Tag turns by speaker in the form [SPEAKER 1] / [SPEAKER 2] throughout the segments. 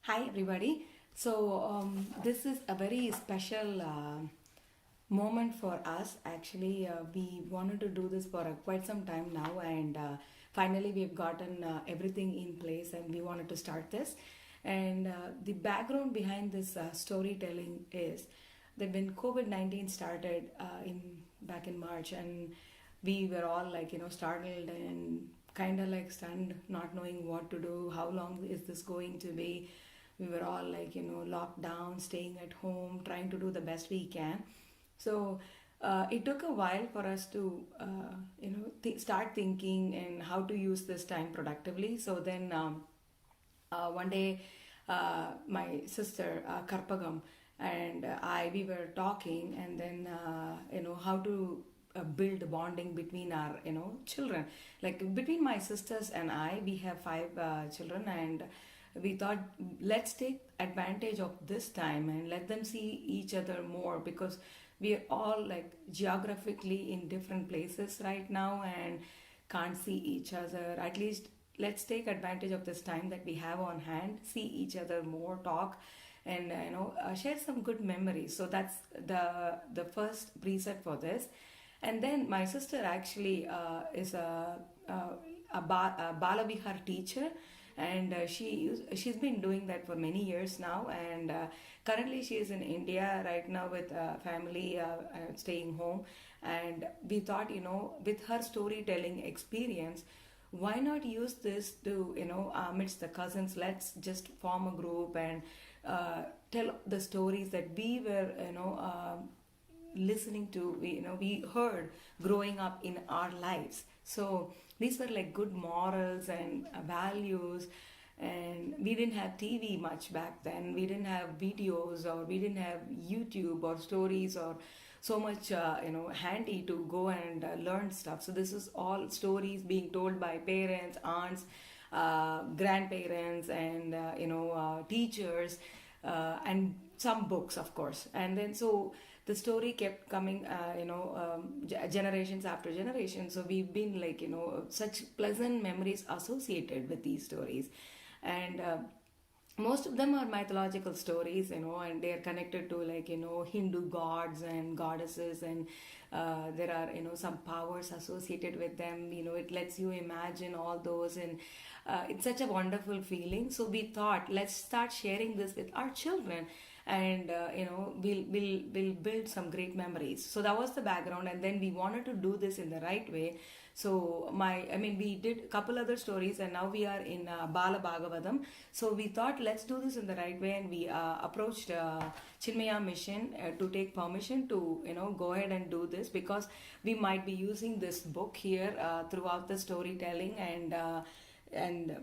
[SPEAKER 1] Hi, everybody. This is a very special moment for us. Actually, we wanted to do this for quite some time now, and finally, we've gotten everything in place, and we wanted to start this. And the background behind this storytelling is that when COVID-19 started in back in March, and we were all startled and kind of like stunned, not knowing what to do. How long is this going to be? We were all locked down, staying at home, trying to do the best we can. So it took a while for us to start thinking and how to use this time productively. So then one day my sister Karpagam and we were talking, and then how to build bonding between our children, like between my sisters and I. We have five children, and we thought, let's take advantage of this time and let them see each other more, because we are all like geographically in different places right now and can't see each other. At least let's take advantage of this time that we have on hand, see each other more, talk, and share some good memories. So that's the first preset for this. And then my sister actually is a Bala teacher, and she's been doing that for many years now. And currently she is in India right now with family, staying home. And we thought, with her storytelling experience, why not use this to amidst the cousins, let's just form a group and tell the stories that we were listening to, we heard growing up in our lives. So these were like good morals and values. And we didn't have TV much back then. We didn't have videos, or we didn't have YouTube or stories, or so much handy to go and learn stuff. So this is all stories being told by parents, aunts, grandparents, and teachers, and some books, of course. And then so the story kept coming, generations after generation. So we've been like such pleasant memories associated with these stories. And most of them are mythological stories, and they are connected to Hindu gods and goddesses. And there are some powers associated with them. It lets you imagine all those, and it's such a wonderful feeling. So we thought, let's start sharing this with our children, and we'll build some great memories. So that was the background, and then we wanted to do this in the right way. So we did a couple other stories, and now we are in Bala Bagavatham. So we thought, let's do this in the right way, and we approached Chinmaya Mission to take permission to go ahead and do this, because we might be using this book here throughout the storytelling. And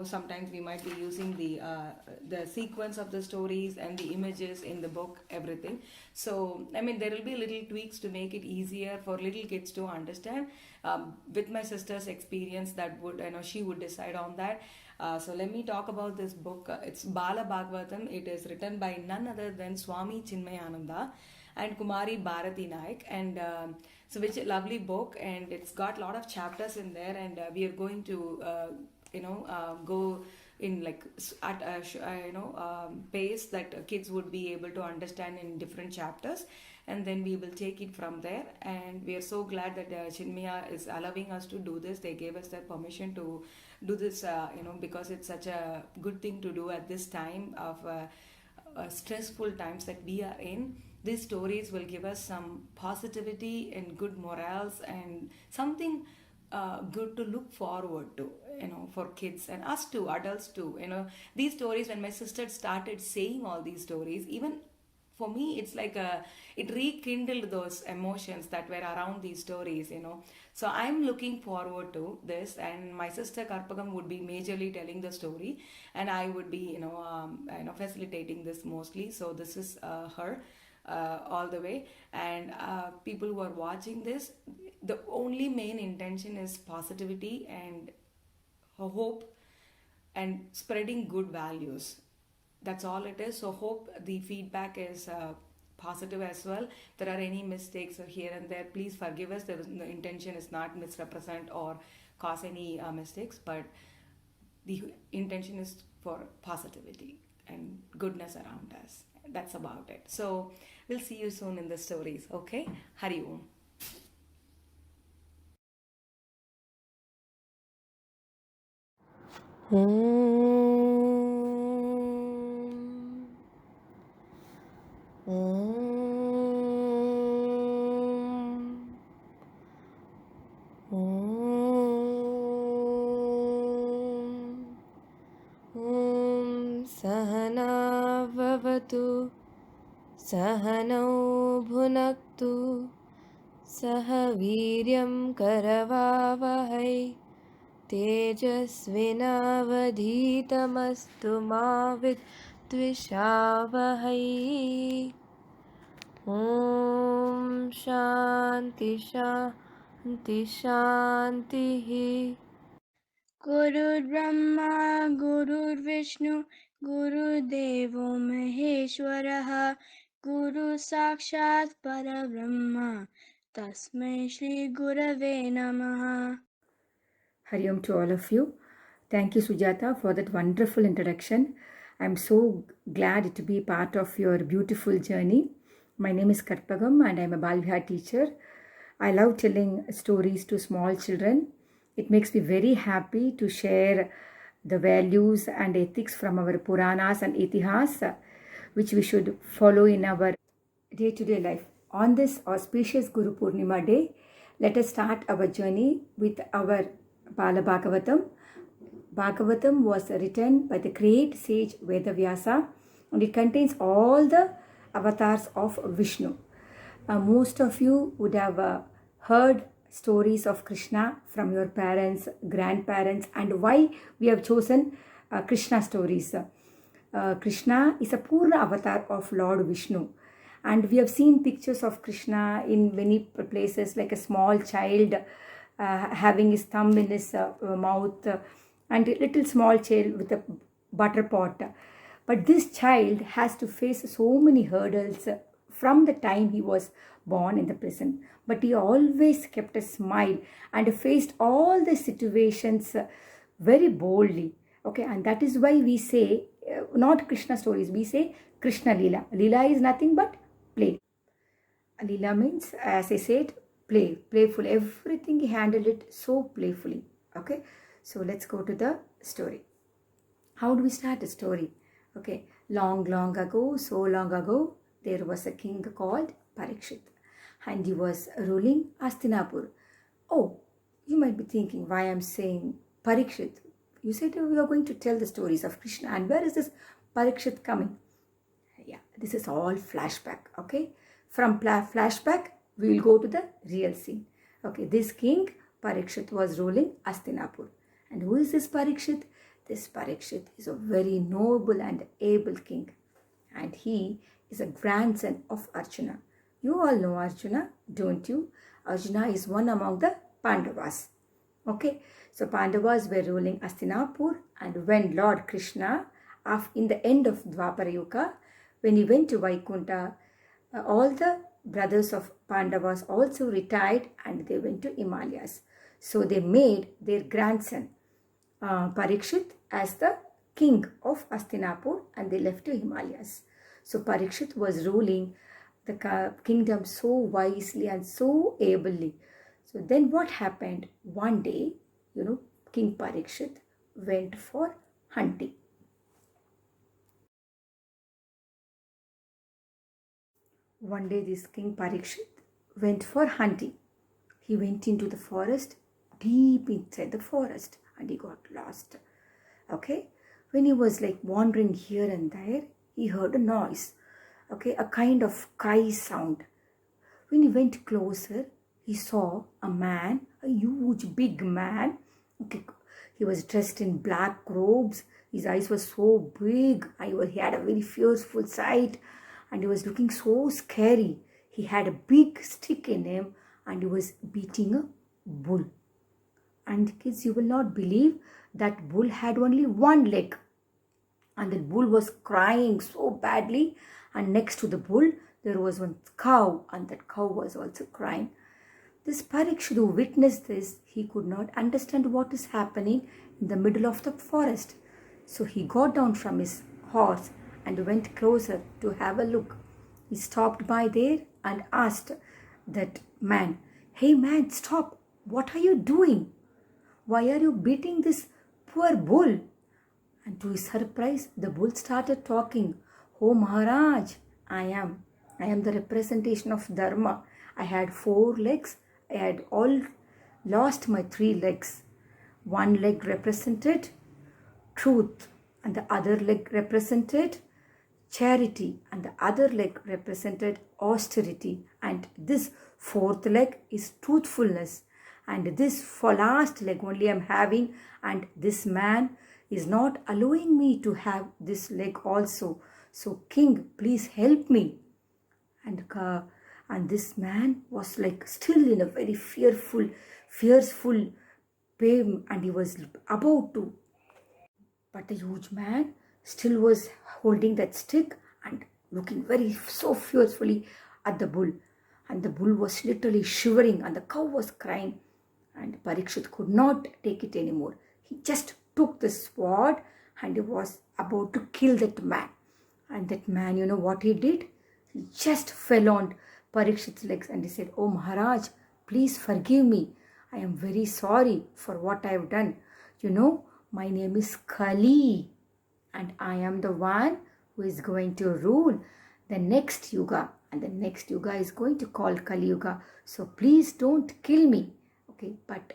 [SPEAKER 1] sometimes we might be using the sequence of the stories and the images in the book, everything. So there will be little tweaks to make it easier for little kids to understand. With my sister's experience, that would she would decide on that. So let me talk about this book. It's Bala Bhagavatam. It is written by none other than Swami Chinmayananda and Kumari Bharati Naik. And so which a lovely book, and it's got a lot of chapters in there. And we are going to go in like at a pace that kids would be able to understand in different chapters, and then we will take it from there. And we are so glad that Chinmaya is allowing us to do this. They gave us their permission to do this, because it's such a good thing to do at this time of stressful times that we are in. These stories will give us some positivity and good morals, and something good to look forward to, for kids and us too, adults too. These stories, when my sister started saying all these stories, even for me, it's like it rekindled those emotions that were around these stories. So I'm looking forward to this, and my sister Karpagam would be majorly telling the story, and I would be facilitating this mostly. So this is her all the way. And people who are watching this, the only main intention is positivity and hope and spreading good values. That's all it is. So hope the feedback is positive as well. If there are any mistakes or here and there, please forgive us. The intention is not misrepresent or cause any mistakes, but the intention is for positivity. and goodness around us. That's about it. So we'll see you soon in the stories. Okay? Hari Om.
[SPEAKER 2] सहना भवतु सहनौ भुनक्तु सह वीर्यं करवावहै तेजस्विनावधीतमस्तु मा विद्विषावहै ॐ शान्ति शान्ति शान्तिः
[SPEAKER 3] गुरुर्ब्रह्मा गुरुर्विष्णु गुरुदेवो महेश्वरः गुरुसाक्षात् परब्रह्म तस्मै श्रीगुरवे नमः.
[SPEAKER 1] Hari Om to all of you. Thank you, Sujata, for that wonderful introduction. I'm so glad to be part of your beautiful journey. My name is Karpagam and I'm a Balvihar teacher. I love telling stories to small children. It makes me very happy to share the values and ethics from our Puranas and Itihas, which we should follow in our day-to-day life. On this auspicious Guru Purnima day, let us start our journey with our Bala Bagavatham. Bagavatham was written by the great sage Vedavyasa and it contains all the avatars of Vishnu. Most of you would have heard stories of Krishna from your parents, grandparents, and why we have chosen Krishna stories. Krishna is a Purna avatar of Lord Vishnu. And we have seen pictures of Krishna in many places, like a small child having his thumb in his mouth and a little small child with a butter pot. But this child has to face so many hurdles from the time he was born in the prison. But he always kept a smile and faced all the situations very boldly. Okay, and that is why we say, not Krishna stories, we say Krishna Leela. Leela is nothing but play. Leela means, as I said, play, playful. Everything he handled it so playfully. Okay, so let's go to the story. How do we start a story? Okay, long ago, so long ago, there was a king called Parikshit and he was ruling Hastinapur. Oh, you might be thinking why I'm saying Parikshit. You said we are going to tell the stories of Krishna, and where is this Parikshit coming? Yeah, this is all flashback. Okay, from flashback we will go to the real scene. Okay, this king Parikshit was ruling Hastinapur. And who is this Parikshit? This Parikshit is a very noble and able king, and he is a grandson of Arjuna. You all know Arjuna, don't you? Arjuna is one among the Pandavas. Okay, so Pandavas were ruling Hastinapur, and when Lord Krishna, in the end of Dwapara Yuga, when he went to Vaikunta, all the brothers of Pandavas also retired and they went to Himalayas. So they made their grandson Parikshit as the king of Hastinapur and they left to Himalayas. So Parikshit was ruling the kingdom so wisely and so ably. So then what happened? One day, King Parikshit went for hunting. One day this King Parikshit went for hunting. He went into the forest, deep inside the forest, and he got lost. Okay, when he was like wandering here and there, he heard a noise. Okay, a kind of cry sound. When he went closer, he saw a man, a huge big man. Okay, he was dressed in black robes. His eyes were so big. He had a very fearful sight and he was looking so scary. He had a big stick in him and he was beating a bull. And kids, you will not believe that bull had only one leg. And the bull was crying so badly. And next to the bull, there was one cow and that cow was also crying. This Parikshit who witnessed this, he could not understand what is happening in the middle of the forest. So he got down from his horse and went closer to have a look. He stopped by there and asked that man, "Hey man, stop! What are you doing? Why are you beating this poor bull?" And to his surprise, the bull started talking. "Oh Maharaj, I am the representation of Dharma. I had 4 legs. I had all lost my 3 legs. One leg represented truth, and the other leg represented charity, and the other leg represented austerity, and this 4th leg is truthfulness, and this for last leg only I'm having, and this man is not allowing me to have this leg also. So king, please help me." And this man was like still in a very fearful pain, and he was about to, but the huge man still was holding that stick and looking very so fiercely at the bull. And the bull was literally shivering and the cow was crying. And Parikshit could not take it anymore. He just took the sword and he was about to kill that man. And that man, you know what he did? He just fell on Parikshit's legs and he said, "Oh Maharaj, please forgive me. I am very sorry for what I have done. You know, my name is Kali and I am the one who is going to rule the next yuga, and the next yuga is going to call Kali Yuga. So please don't kill me." Okay, but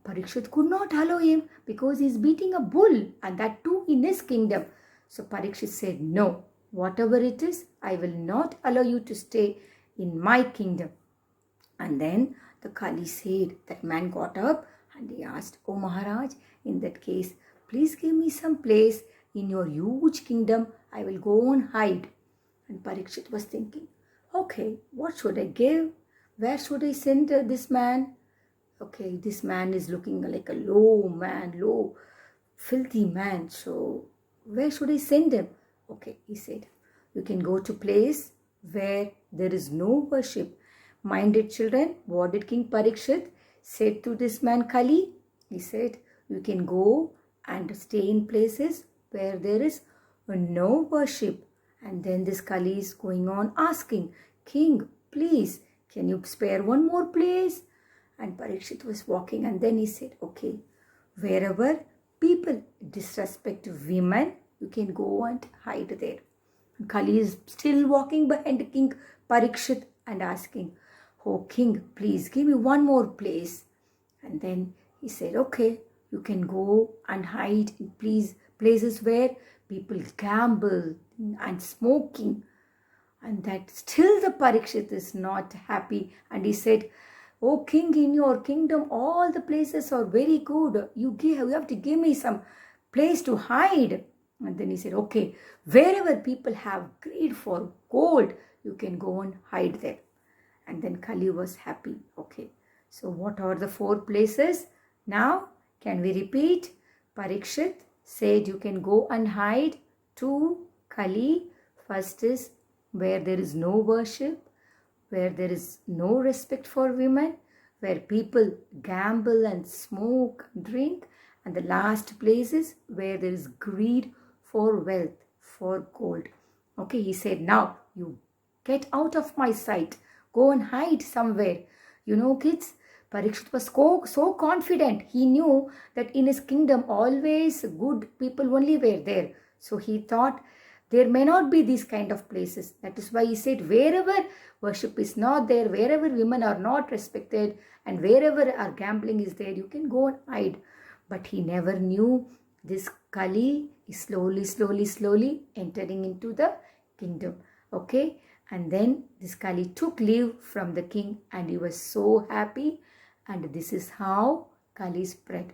[SPEAKER 1] Parikshit could not allow him because he is beating a bull, and that too in his kingdom. So Parikshit said, "No, whatever it is, I will not allow you to stay in my kingdom." And then the Kali said, that man got up and he asked, "Oh Maharaj, in that case, please give me some place in your huge kingdom. I will go and hide." And Parikshit was thinking, okay, what should I give? Where should I send this man? Okay, this man is looking like a low, filthy man. So where should I send him? Okay, he said, "You can go to place where there is no worship." Minded children, what did King Parikshit said to this man Kali? He said, "You can go and stay in places where there is no worship." And then this Kali is going on asking, "King, please, can you spare one more place?" And Parikshit was walking and then he said, "Okay, wherever people disrespect women, you can go and hide there." And Kali is still walking behind King Parikshit and asking, "Oh King, please give me one more place." And then he said, "Okay, you can go and hide in places where people gamble and smoking." And that still the Parikshit is not happy. And he said, "Oh King, in your kingdom, all the places are very good. You have to give me some place to hide." And then he said, "Okay, wherever people have greed for gold, you can go and hide there." And then Kali was happy. Okay, so what are the 4 places? Now, can we repeat? Parikshit said you can go and hide to Kali. First is where there is no worship, where there is no respect for women, where people gamble and smoke, drink, and the last place is where there is greed for wealth, for gold. Okay, he said, "Now you get out of my sight. Go and hide somewhere." You know, kids, Parikshit was so confident. He knew that in his kingdom always good people only were there. So he thought there may not be these kind of places. That is why he said, wherever worship is not there, wherever women are not respected, and wherever our gambling is there, you can go and hide. But he never knew this Kali is slowly entering into the kingdom. Okay, and then this Kali took leave from the king and he was so happy. And this is how Kali spread.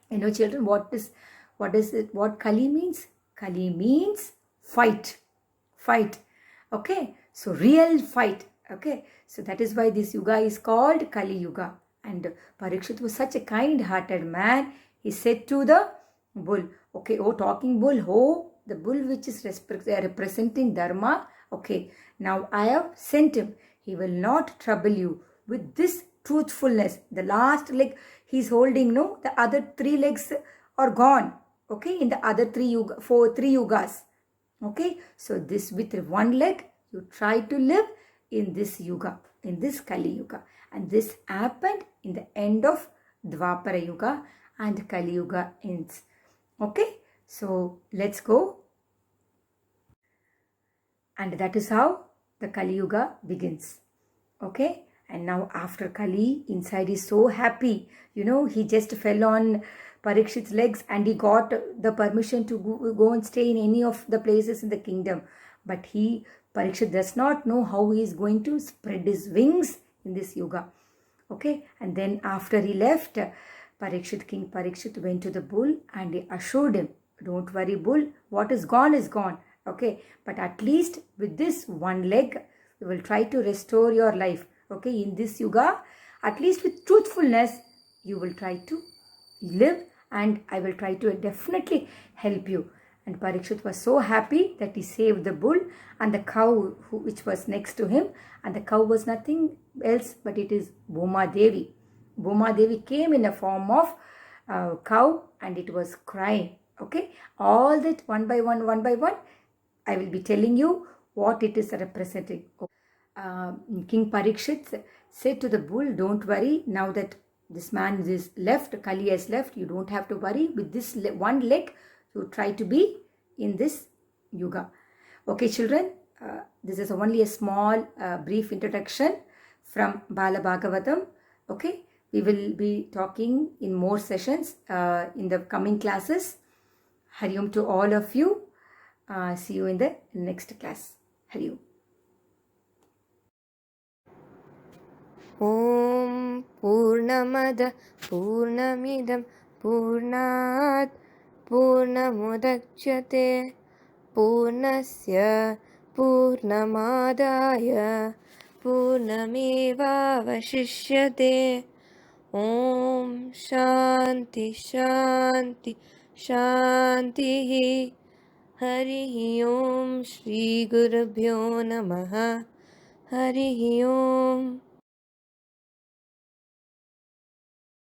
[SPEAKER 1] You know, children, what Kali means? Kali means fight. Okay, so real fight. Okay, so that is why this yuga is called Kali Yuga. And Parikshit was such a kind-hearted man. He said to the bull, okay, oh talking bull, oh, the bull which is representing Dharma. Okay, now I have sent him. He will not trouble you with this truthfulness. The last leg he's holding, the other 3 legs are gone. Okay, in the other 3 yugas.
[SPEAKER 4] Okay, so this with one leg, you try to live in this yuga, in this Kali Yuga. And this happened in the end of Dwapara Yuga and Kali Yuga ends. Okay, so let's go. And that is how the Kali Yuga begins. Okay, and now after Kali, inside is so happy. He just fell on Parikshit's legs and he got the permission to go and stay in any of the places in the kingdom. But Parikshit does not know how he is going to spread his wings in this yuga. Okay, and then after he left, King Parikshit went to the bull and he assured him, don't worry, bull, what is gone is gone. Okay, but at least with this one leg, we will try to restore your life. Okay, in this yuga, at least with truthfulness, you will try to live and I will try to definitely help you. And Parikshit was so happy that he saved the bull and the cow which was next to him. And the cow was nothing else but it is Bhuma Devi. Bhuma Devi came in a form of cow and it was crying. Okay, all that one by one, I will be telling you what it is representing. King Parikshit said to the bull, don't worry, now that this man is left, Kali has left, you don't have to worry. With this one leg, you try to be in this yuga. Okay, children, this is only a small, brief introduction from Bala Bagavatham. Okay, we will be talking in more sessions in the coming classes. Hari Om to all of you. See you in the next class. Hari Om.
[SPEAKER 2] ॐ पूर्णमद पूर्णमिदं पूर्णात् पूर्णमुदच्यते पूर्णस्य पूर्णमादाय पूर्णमेवावशिष्यते ॐ शान्ति शान्ति शान्तिः हरिः ॐ श्रीगुरुभ्यो नमः हरिः ॐ